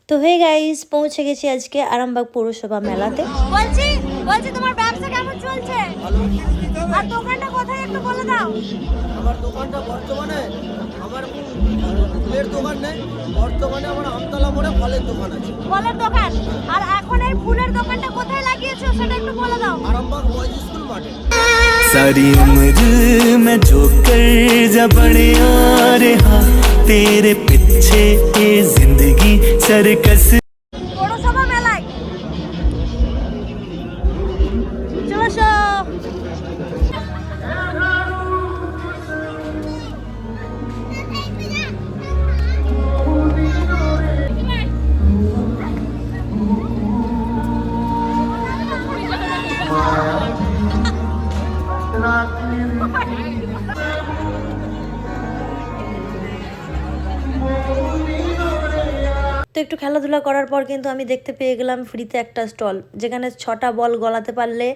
তো hey guys, পৌঁছে গেছি আজকে আরামবাগ পৌরসভা মেলাতে। বলছি বলছি তোমার ব্যবসা কেমন চলছে? আর দোকানটা কোথায় একটু বলে দাও। আমার দোকানটা বর্তমানে আমার ফুলের দোকান নেই, বর্তমানে আমার আমতলা মোড়ে ফলের দোকান আছে। ফলের দোকান। আর এখন এই ফুলের দোকানটা কোথায় লাগিয়েছো সেটা একটু বলে দাও। আরামবাগ বয়েজ স্কুল মাঠে। सारी उम्र मैं जो कर जा बड़े आ रहा तेरे पीछे ये जिंदगी सर्कस। পৌরসভা মেলায় চলে এসো। তো একটু খেলাধুলা করার পর কিন্তু আমি দেখতে পেয়ে গেলাম ফ্রিতে একটা স্টল, যেখানে 6টা বল গলাতে পারলে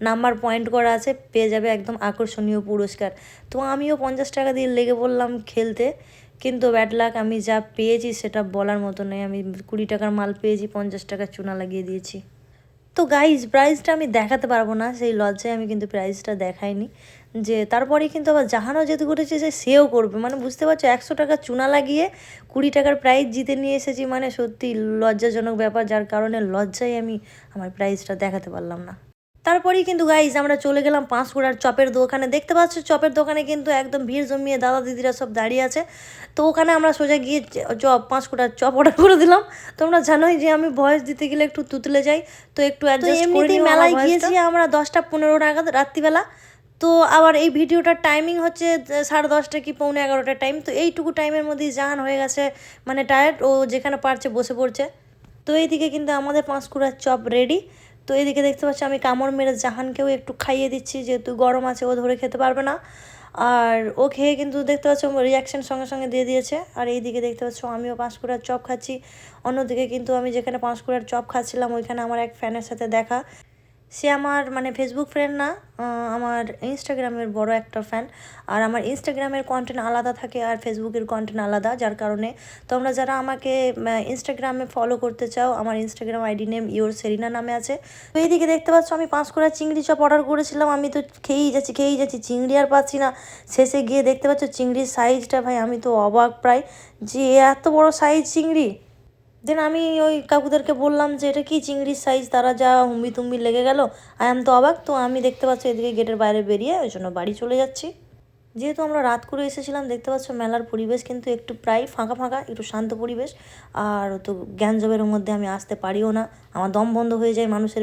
নাম্বার পয়েন্ট করা আছে, পেয়ে যাবে একদম আকর্ষণীয় পুরস্কার। তো আমিও 50 টাকা দিয়ে লেগে পড়লাম খেলতে, কিন্তু ব্যাড লাক, আমি যা পেয়েছি সেটা বলার মতো নেই। আমি 20 টাকার মাল পেয়েছি, 50 টাকা চুনা লাগিয়ে দিয়েছি। তো গাইজ, প্রাইসটা আমি দেখাতে পারবো না, সেই লজ্জায় আমি কিন্তু প্রাইসটা দেখাইনি। যে তারপরে কিন্তু আবার জাহানও যেহেতু করেছে যে সেও করবে, মানে বুঝতে পারছো, 100 টাকা চুনা লাগিয়ে 20 টাকার প্রাইজ জিতে নিয়ে এসেছি, মানে সত্যি লজ্জাজনক ব্যাপার, যার কারণে লজ্জায় আমি আমার প্রাইসটা দেখাতে পারলাম না। তারপরেই কিন্তু গাইজ আমরা চলে গেলাম পাঁশকুড়ার চপের দোকানে। দেখতে পাচ্ছ চপের দোকানে কিন্তু একদম ভিড় জমিয়ে দাদা দিদিরা সব দাঁড়িয়ে আছে। তো ওখানে আমরা সোজা গিয়ে পাঁশকুড়ার চপ অর্ডার করে দিলাম। তোমরা জানোই যে আমি ভয়েস দিতে গেলে একটু তুতলে যাই, তো একটু অ্যাডজাস্ট করে নিই। মেলায় গিয়েছি আমরা 10টা 15 নাগাদ রাত্রিবেলা। তো আবার এই ভিডিওটার টাইমিং হচ্ছে 10:30 কি 11:45 টাইম। তো এইটুকু টাইমের মধ্যেই জাহান হয়ে গেছে মানে টায়ার্ড, ও যেখানে পারছে বসে পড়ছে। তো এইদিকে কিন্তু আমাদের পাঁশকুড়ার চপ রেডি। তো এইদিকে দেখতে পাচ্ছি আমি কামড় মেরে জাহানকেও একটু খাইয়ে দিচ্ছি, যেহেতু গরম আছে, ও ধরে খেতে পারবে না। আর ও খেয়ে কিন্তু দেখতে পাচ্ছ রিয়াকশান সঙ্গে সঙ্গে দিয়ে দিয়েছে। আর এইদিকে দেখতে পাচ্ছ আমিও পাঁশকুড়ার চপ খাচ্ছি। অন্যদিকে কিন্তু আমি যেখানে পাঁশকুড়ার চপ খাচ্ছিলাম ওইখানে আমার এক ফ্যানের সাথে দেখা। সে আমার মানে ফেসবুক ফ্রেন্ড না, আমার ইনস্টাগ্রামের বড় একটা ফ্যান। আর আমার ইনস্টাগ্রামের কন্টেন্ট আলাদা থাকে আর ফেসবুকের কন্টেন্ট আলাদা, যার কারণে তোমরা যারা আমাকে ইনস্টাগ্রামে ফলো করতে চাও, আমার Instagram ID name your Serena নামে আছে। তো এইদিকে দেখতে পাচ্ছ আমি পাঁশকুড়া চিংড়ি চপ অর্ডার করেছিলাম। আমি তো খেয়েই যাচ্ছি, চিংড়ি আর পাচ্ছি না। শেষে গিয়ে দেখতে পাচ্ছ চিংড়ির সাইজটা, ভাই আমি তো অবাক প্রায়, যে এত বড় সাইজ চিংড়ি। দেন আমি ওই কাকুদেরকে বললাম যে এটা কি চিংড়ির সাইজ, তারা যা হুম্বি তুম্বি লেগে গেল। আই এম তো অবাক। তো আমি দেখতে পাচ্ছি এদিকে গেটের বাইরে বেরিয়ে ওই জন্য বাড়ি চলে যাচ্ছি। যেহেতু আমরা রাত করে এসেছিলাম, দেখতে পাচ্ছ মেলার পরিবেশ কিন্তু একটু প্রায় ফাঁকা ফাঁকা, একটু শান্ত পরিবেশ। আর তো জ্ঞানজবের মধ্যে আমি আসতে পারিও না, আমার দম বন্ধ হয়ে যায় মানুষের